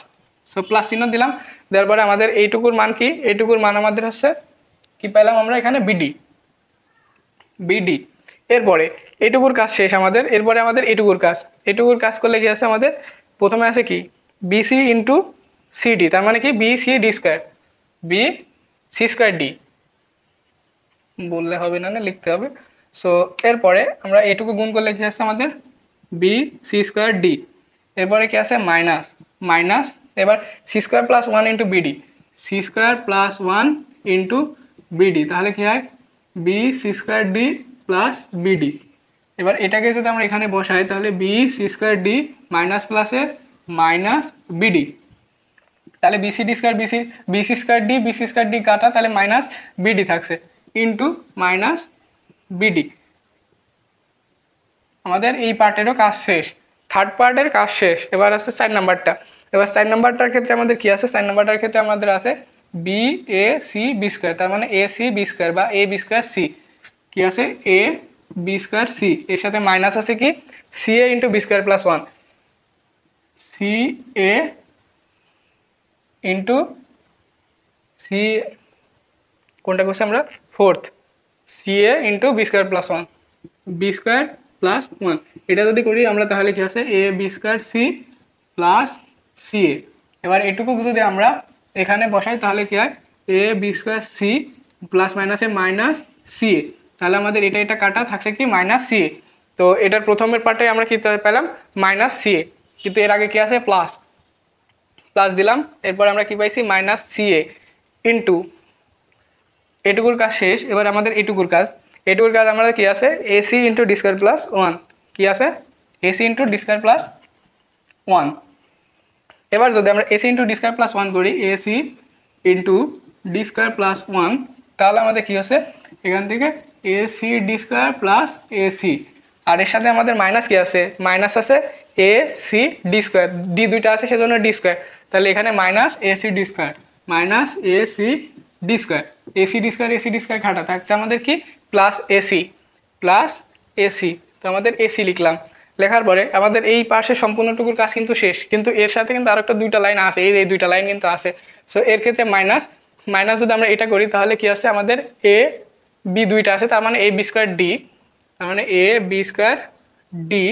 Speaker 1: সো প্লাস চিহ্ন দিলাম। দেওয়ার পরে আমাদের এইটুকুর মান কি, এইটুকুর মান আমাদের হচ্ছে কি পেলাম আমরা এখানে বিডি, বিডি। এরপরে এইটুকুর কাজ শেষ আমাদের, এরপরে আমাদের এইটুকুর কাজ, এইটুকুর কাজ করলে কি আছে আমাদের প্রথমে আছে কি বিসি ইন্টু সিডি, তার মানে কি B C D square, B C square D, বললে হবে না, লিখতে হবে। সো এরপরে আমরা এইটুকু গুণ করলে কি আছে আমাদের বি সি স্কোয়ার ডি, এরপরে কি আছে মাইনাস মাইনাস, এবার C square plus one into BD, C square plus one into BD, তাহলে কি হয় B C square D plus BD. এবার এটাকে যদি আমরা এখানে বসাই তাহলে B C square D minus প্লাসে মাইনাস বিডি, তাহলে BC D square BC BC square D কাটা, তাহলে মাইনাস বিডি থাকছে ইন্টু মাইনাস বিডি। আমাদের এই পার্টেরও কাজ শেষ, থার্ড পার্টের কাজ শেষ। এবার আছে 4 নাম্বারটা। এবার 4 নাম্বারটার ক্ষেত্রে আমাদের কি আছে, 4 নাম্বারটার ক্ষেত্রে আমাদের আছে B A C B square, তার মানে এ সি বি স্কোয়ার বা এ বি স্কোয়ার সি, কি আছে এ বি স্কোয়ার সি, এর সাথে মাইনাস আছে কি C A into B square plus one, C A into C, কোনটা করছি আমরা fourth, C A into B square plus one, B square plus one. এটা যদি করি আমরা তাহলে কি আছে A B square C plus C A. এবার এটুকু যদি আমরা এখানে বসাই তাহলে কি হয় A B square C plus মাইনাসে মাইনাস সি এ, তাহলে আমাদের এটা এটা কাটা থাকছে কি মাইনাস সি এ। তো এটার প্রথমের পার্টে আমরা কি পেলাম মাইনাস সি এ, কিন্তু এর আগে কি আছে প্লাস, প্লাস দিলাম। এরপর আমরা কি পাইছি মাইনাস সি এ ইন্টু, এটুকুর কাজ শেষ। এবার আমাদের এটুকুর কাজ, এটুকুর কাজ আমাদের কি আছে, AC into D square plus one, কি আছে AC into D square plus one. এবার যদি আমরা AC into D square plus one করি, AC into D square plus one, তাহলে আমাদের কি হচ্ছে এখান থেকে AC D square plus AC, আর এর সাথে আমাদের মাইনাস কি আছে, মাইনাস আছে A C D square, D দুইটা আছে সেজন্য ডি স্কোয়ার, তাহলে এখানে minus AC D square minus AC D square, AC D square ঘাটা থাকছে আমাদের কি প্লাস এসি, তো আমাদের এসি লিখলাম। লেখার পরে আমাদের এই পাশের সম্পূর্ণটুকুর কাজ কিন্তু শেষ, কিন্তু এর সাথে কিন্তু আরেকটা দুইটা লাইন আছে, এই দুইটা লাইন কিন্তু আছে। সো এর ক্ষেত্রে মাইনাস যদি আমরা এটা করি তাহলে কি আছে আমাদের এ বি দুইটা আছে, তার মানে এ বি স্কোয়ার ডি, তার মানে এ বি স্কোয়ার ডি,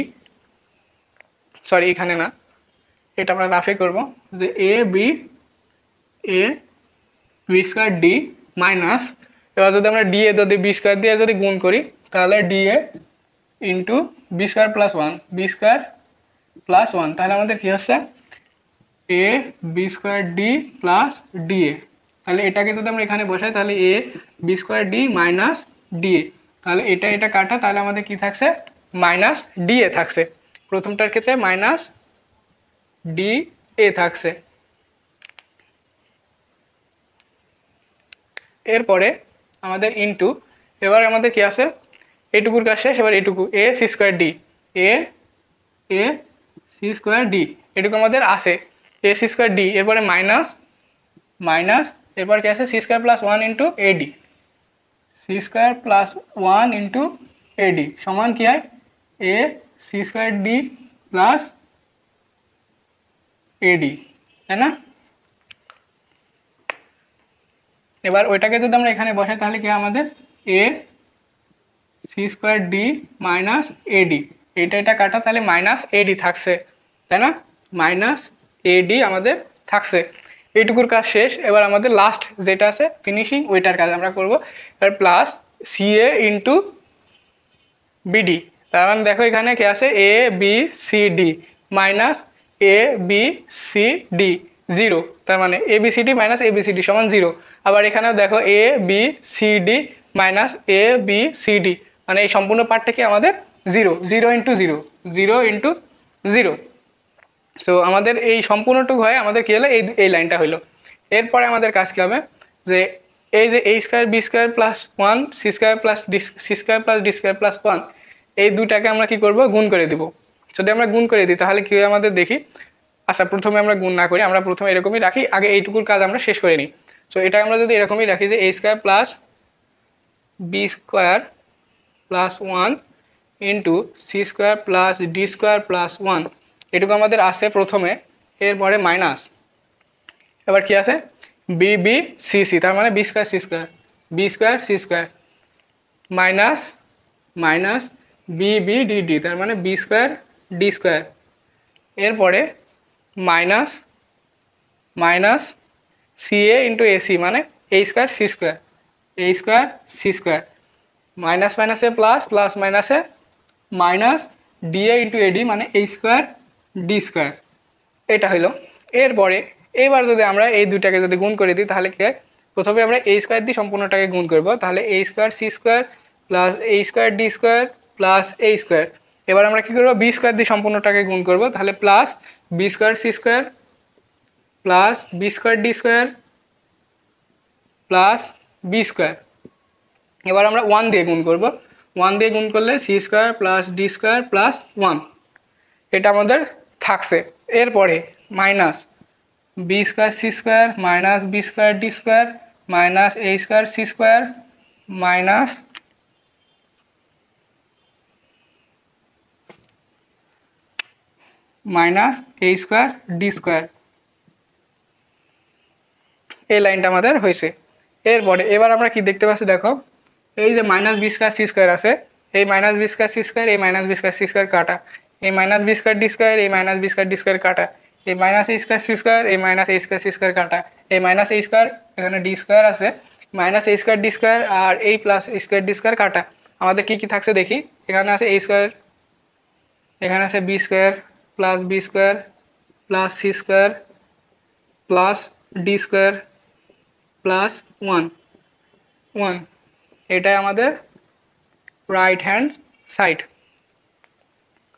Speaker 1: সরি এখানে না, এটা আমরা রাফে করব, যে এ বি স্কোয়ার ডি মাইনাস, এবার যদি আমরা ডি এ যদি বি স্কোয়ার দিয়ে যদি গুণ করি তাহলে D A into B square plus one, তাহলে আমাদের কি হচ্ছে A B square D plus D A, তাহলে এটাকে যদি আমরা এখানে বসাই তাহলে A B square D minus D A, তাহলে এটা কাটা, তাহলে আমাদের কি থাকছে মাইনাস ডি এ থাকছে, প্রথমটার ক্ষেত্রে মাইনাস ডি এ থাকছে। এরপরে আমাদের ইনটু, এবার আমাদের কি আছে এইটুকুর কাজ শেষ, এবার এইটুকু A C square D, A C square D এটুকু আমাদের আছে, এ সি স্কোয়ার ডি, এরপরে মাইনাস এরপর কি আছে C square plus one into AD, C square plus one into AD সমান কি হয় A C square D plus AD, তাই না? এবার ওইটাকে যদি আমরা এখানে বসাই তাহলে কি আমাদের A C square D minus AD, এটা কাটা, তাহলে মাইনাস এডি থাকছে, তাই না? মাইনাস এডি আমাদের থাকছে, এইটুকুর কাজ শেষ। এবার আমাদের লাস্ট যেটা আছে ফিনিশিং, ওইটার কাজ আমরা করব। এবার plus C A into BD, তার মানে দেখো এখানে কি আছে A B C D minus A B C D zero, তার মানে A B C D minus A B C D সমান জিরো। আবার এখানেও দেখো A B C D minus A B C D, মানে এই সম্পূর্ণ পার্টটা কি আমাদের zero, zero into zero, zero into zero. So আমাদের এই সম্পূর্ণটুকু হয় আমাদের কি হলো এই লাইনটা হলো। এরপরে আমাদের কাজ কি হবে, যে এই যে A square B square plus one C square plus D square plus one, এই দুটাকে আমরা কি করব গুণ করে দিব। যদি আমরা গুণ করে দিই তাহলে কি হয় আমাদের দেখি। আচ্ছা প্রথমে আমরা গুণ না করি, আমরা প্রথমে এরকমই রাখি, আগে এইটুকুর কাজ আমরা শেষ করে নিই। সো এটা আমরা যদি এরকমই রাখি যে A square plus B square plus one into C square plus D square plus one, এটুকু আমাদের আছে প্রথমে। এরপরে মাইনাস, এবার কি আছে বি বি সি সি, তার মানে B square C square minus B B D D, তার মানে বি স্কোয়ার ডি স্কোয়ার। এরপরে minus C A into AC, মানে A square C square minus মাইনাসে প্লাস, প্লাস মাইনাসে minus D A into AD, মানে A square D square, এটা হলো। এরপরে এবার যদি আমরা এই দুইটাকে যদি গুণ করে দিই তাহলে কি হয়, প্রথমে আমরা এ স্কোয়ার দিয়ে সম্পূর্ণটাকে গুণ করব, তাহলে এ square C square plus A square D square plus A square. এবার আমরা কি করবো বি স্কোয়ার দিয়ে সম্পূর্ণটাকে গুণ করব, তাহলে plus B square C square plus B square D square plus B square. এবার আমরা ওয়ান দিয়ে গুণ করব, ওয়ান দিয়ে গুণ করলে C square plus D square plus one, এটা আমাদের থাকছে। এরপরে minus B square C square minus B square D square minus A square C square minus A square D square, এই লাইনটা আমাদের হয়েছে। এরপরে এবার আমরা কি দেখতে পাচ্ছি দেখো, এই যে minus B square C square আছে, এই minus B square C square, এই minus B square C square কাটা, এই minus B square D square, এই minus B square D square কাটা, এই minus A square C square, এই minus A square C square কাটা, এই মাইনাস এ স্কোয়ার এখানে ডি স্কোয়ার আছে, minus A square D square আর এই plus A square D square কাটা। আমাদের কি কি থাকছে দেখি, এখানে আছে এ স্কোয়ার, এখানে আছে B square plus C square plus D square plus one, এটাই আমাদের right hand side.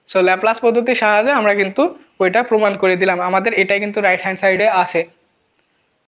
Speaker 1: So Laplace পদ্ধতির সাহায্যে আমরা কিন্তু ওইটা প্রমাণ করে দিলাম, আমাদের এটাই কিন্তু রাইট হ্যান্ড সাইডে আছে।